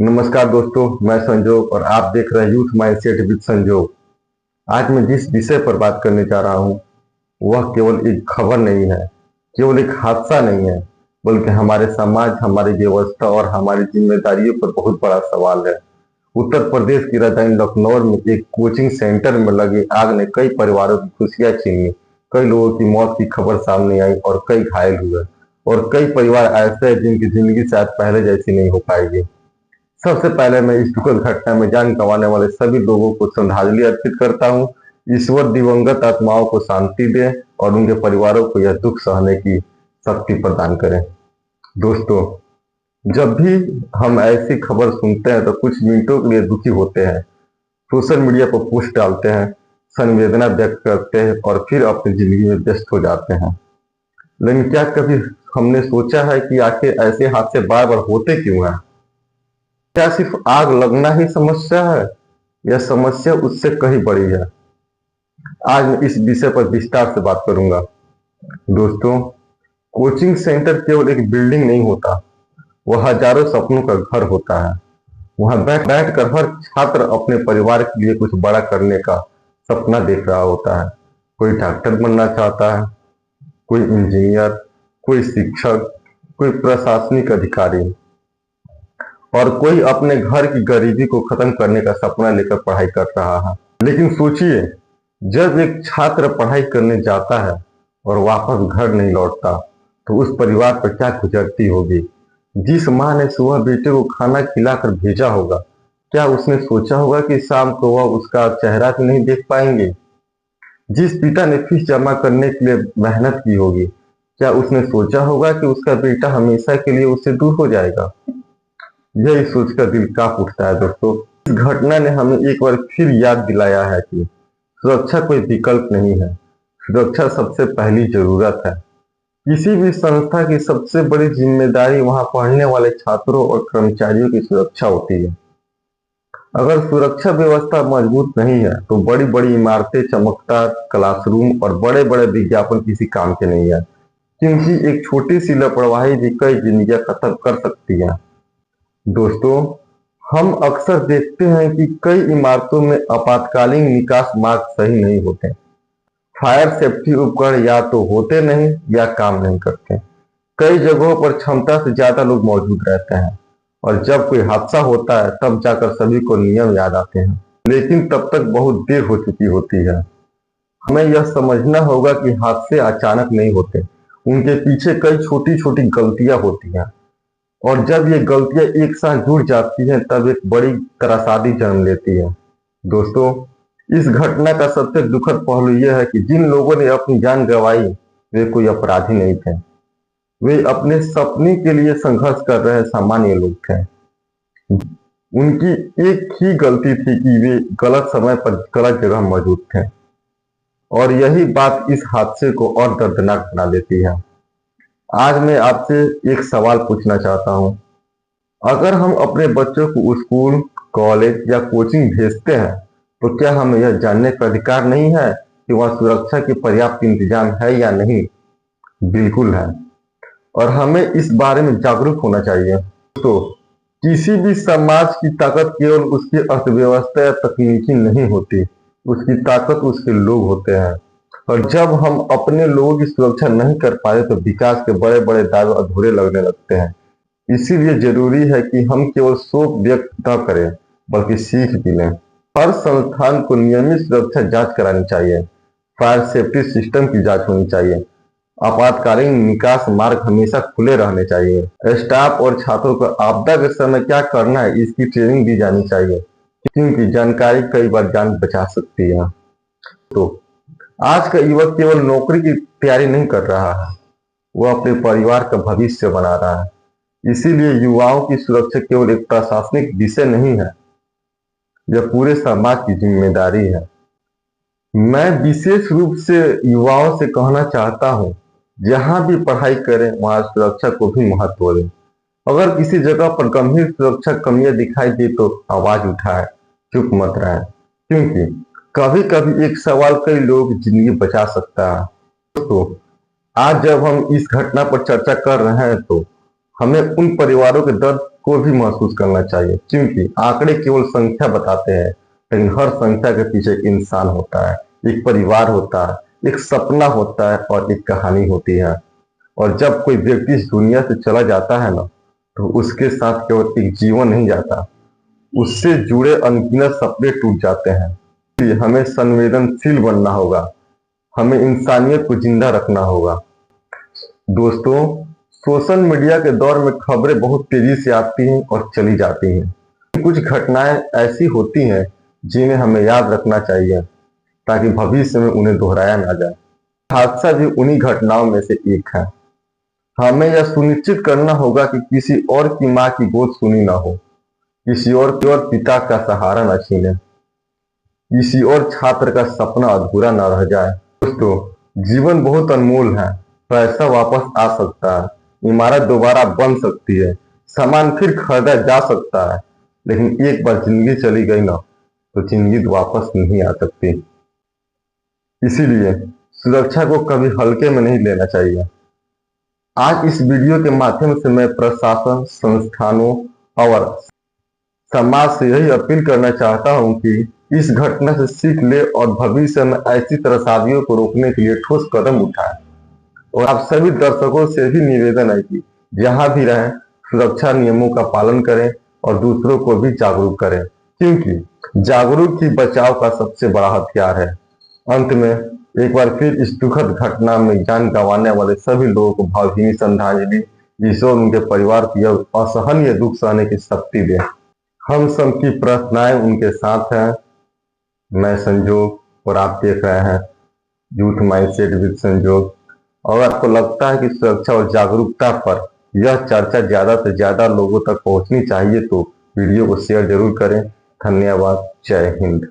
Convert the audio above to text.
नमस्कार दोस्तों, मैं संजोग और आप देख रहे हैं यूथ माइंडसेट विद संजोग। आज मैं जिस विषय पर बात करने जा रहा हूँ वह केवल एक खबर नहीं है, केवल एक हादसा नहीं है, बल्कि हमारे समाज, हमारी व्यवस्था और हमारी जिम्मेदारियों पर बहुत बड़ा सवाल है। उत्तर प्रदेश की राजधानी लखनऊ में एक कोचिंग सेंटर में लगी आग ने कई परिवारों की खुशियां छीन ली। कई लोगों की मौत की खबर सामने आई और कई घायल हुए, और कई परिवार ऐसे हैं जिनकी जिंदगी शायद पहले जैसी नहीं हो पाएगी। सबसे पहले मैं इस दुखद घटना में जान गंवाने वाले सभी लोगों को श्रद्धांजलि अर्पित करता हूँ। ईश्वर दिवंगत आत्माओं को शांति दे और उनके परिवारों को यह दुख सहने की शक्ति प्रदान करें। दोस्तों, जब भी हम ऐसी खबर सुनते हैं तो कुछ मिनटों के लिए दुखी होते हैं, सोशल मीडिया पर पोस्ट डालते हैं, संवेदना व्यक्त करते हैं और फिर अपनी जिंदगी में व्यस्त हो जाते हैं। लेकिन क्या कभी हमने सोचा है कि आखिर ऐसे हादसे बार बार होते क्यों हैं? क्या सिर्फ आग लगना ही समस्या है या समस्या उससे कहीं बड़ी है? आज मैं इस विषय पर विस्तार से बात करूंगा। दोस्तों, कोचिंग सेंटर केवल एक बिल्डिंग नहीं होता, वह हजारों सपनों का घर होता है। वहां बैठ बैठ कर हर छात्र अपने परिवार के लिए कुछ बड़ा करने का सपना देख रहा होता है। कोई डॉक्टर बनना चाहता है, कोई इंजीनियर, कोई शिक्षक, कोई प्रशासनिक अधिकारी, और कोई अपने घर की गरीबी को खत्म करने का सपना लेकर पढ़ाई कर रहा है। लेकिन सोचिए, जब एक छात्र पढ़ाई करने जाता है और वापस घर नहीं लौटता तो उस परिवार पर क्या गुजरती होगी। जिस माँ ने सुबह बेटे को खाना खिलाकर भेजा होगा, क्या उसने सोचा होगा कि शाम को वह उसका चेहरा भी नहीं देख पाएंगे? जिस पिता ने फीस जमा करने के लिए मेहनत की होगी, क्या उसने सोचा होगा कि उसका बेटा हमेशा के लिए उससे दूर हो जाएगा? यही सोचकर दिल कांप उठता है। दोस्तों, इस घटना ने हमें एक बार फिर याद दिलाया है कि सुरक्षा कोई विकल्प नहीं है, सुरक्षा सबसे पहली जरूरत है। किसी भी संस्था की सबसे बड़ी जिम्मेदारी वहां पढ़ने वाले छात्रों और कर्मचारियों की सुरक्षा होती है। अगर सुरक्षा व्यवस्था मजबूत नहीं है तो बड़ी बड़ी इमारतें, चमकदार क्लासरूम और बड़े बड़े विज्ञापन किसी काम के नहीं है, क्योंकि एक छोटी सी लापरवाही भी कई जिंदगियां खत्म कर सकती है। दोस्तों, हम अक्सर देखते हैं कि कई इमारतों में आपातकालीन निकास मार्ग सही नहीं होते। फायर सेफ्टी उपकरण या तो होते नहीं या काम नहीं करते। कई जगहों पर क्षमता से ज्यादा लोग मौजूद रहते हैं और जब कोई हादसा होता है तब जाकर सभी को नियम याद आते हैं, लेकिन तब तक बहुत देर हो चुकी होती है। हमें यह समझना होगा कि हादसे अचानक नहीं होते, उनके पीछे कई छोटी छोटी गलतियां होती हैं, और जब ये गलतियां एक साथ जुड़ जाती हैं तब एक बड़ी त्रासदी जन्म लेती है। दोस्तों, इस घटना का सबसे दुखद पहलू यह है कि जिन लोगों ने अपनी जान गंवाई वे कोई अपराधी नहीं थे, वे अपने सपने के लिए संघर्ष कर रहे सामान्य लोग थे। उनकी एक ही गलती थी कि वे गलत समय पर गलत जगह मौजूद थे, और यही बात इस हादसे को और दर्दनाक बना देती है। आज मैं आपसे एक सवाल पूछना चाहता हूं। अगर हम अपने बच्चों को स्कूल, कॉलेज या कोचिंग भेजते हैं तो क्या हमें यह जानने का अधिकार नहीं है कि वह सुरक्षा के पर्याप्त इंतजाम है या नहीं? बिल्कुल है, और हमें इस बारे में जागरूक होना चाहिए। तो किसी भी समाज की ताकत केवल उसकी अर्थव्यवस्था या तकनीकी नहीं होती, उसकी ताकत उसके लोग होते हैं। और जब हम अपने लोगों की सुरक्षा नहीं कर पाते तो विकास के बड़े बड़े दावे अधूरे लगने लगते हैं। इसीलिए जरूरी है कि हम केवल शोक व्यक्त न करें बल्कि सीख भी लें। हर संस्थान को नियमित सुरक्षा जांच करानी चाहिए, फायर सेफ्टी सिस्टम की जांच होनी चाहिए, आपातकालीन निकास मार्ग हमेशा खुले रहने चाहिए। स्टाफ और छात्रों को आपदा के समय क्या करना है इसकी ट्रेनिंग दी जानी चाहिए, क्योंकि जानकारी कई बार जान बचा सकती है। तो आज का युवक केवल नौकरी की तैयारी नहीं कर रहा है, वह अपने परिवार का भविष्य बना रहा है। इसीलिए युवाओं की सुरक्षा केवल एक प्रशासनिक विषय नहीं है, यह पूरे समाज की जिम्मेदारी है। मैं विशेष रूप से युवाओं से कहना चाहता हूं, जहां भी पढ़ाई करें वहां सुरक्षा को भी महत्व दें। अगर किसी जगह पर गंभीर सुरक्षा कमियां दिखाई दे तो आवाज उठाए, चुप मत रहे, क्योंकि कभी कभी एक सवाल कई लोगों की जिंदगी बचा सकता है। दोस्तों, आज जब हम इस घटना पर चर्चा कर रहे हैं तो हमें उन परिवारों के दर्द को भी महसूस करना चाहिए, क्योंकि आंकड़े केवल संख्या बताते हैं, लेकिन हर संख्या के पीछे एक इंसान होता है, एक परिवार होता है, एक सपना होता है और एक कहानी होती है। और जब कोई व्यक्ति इस दुनिया से चला जाता है ना, तो उसके साथ केवल एक जीवन नहीं जाता, उससे जुड़े अनगिनत सपने टूट जाते हैं। इसलिए हमें संवेदनशील बनना होगा, हमें इंसानियत को जिंदा रखना होगा। दोस्तों, सोशल मीडिया के दौर में खबरें बहुत तेजी से आती हैं और चली जाती हैं। कुछ घटनाएं ऐसी होती हैं जिन्हें हमें याद रखना चाहिए, ताकि भविष्य में उन्हें दोहराया ना जाए। हादसा भी उन्हीं घटनाओं में से एक है। हमें यह सुनिश्चित करना होगा कि किसी और की माँ की गोद सुनी ना हो, किसी और पिता का सहारा न छीने, किसी और छात्र का सपना अधूरा न रह जाए। दोस्तों, जीवन बहुत अनमोल है। पैसा वापस आ सकता है, इमारत दोबारा बन सकती है, सामान फिर खरीदा जा सकता है, लेकिन एक बार जिंदगी चली गई ना, तो जिंदगी वापस नहीं आ सकती। इसीलिए सुरक्षा को कभी हल्के में नहीं लेना चाहिए। आज इस वीडियो के माध्यम से मैं प्रशासन, संस्थानों और समाज से यही अपील करना चाहता हूं कि इस घटना से सीख ले और भविष्य में ऐसी त्रासदियों को रोकने के लिए ठोस कदम उठाएं। और आप सभी दर्शकों से भी निवेदन है कि जहां भी रहें, सुरक्षा नियमों का पालन करें और दूसरों को भी जागरूक करें, क्योंकि जागरूक ही बचाव का सबसे बड़ा हथियार है। अंत में एक बार फिर इस दुखद घटना में जान गंवाने वाले सभी लोगों को भावभीनी श्रद्धांजलि। ईश्वर उनके परिवार को यह असहनीय दुख सहने की शक्ति दे। हम सबकी प्रार्थनाएं उनके साथ हैं। मैं संजोग और आप देख रहे हैं यूथ माइंडसेट विद संजोग। अगर आपको लगता है कि सुरक्षा और जागरूकता पर यह चर्चा ज्यादा से ज्यादा लोगों तक पहुंचनी चाहिए, तो वीडियो को शेयर जरूर करें। धन्यवाद। जय हिंद।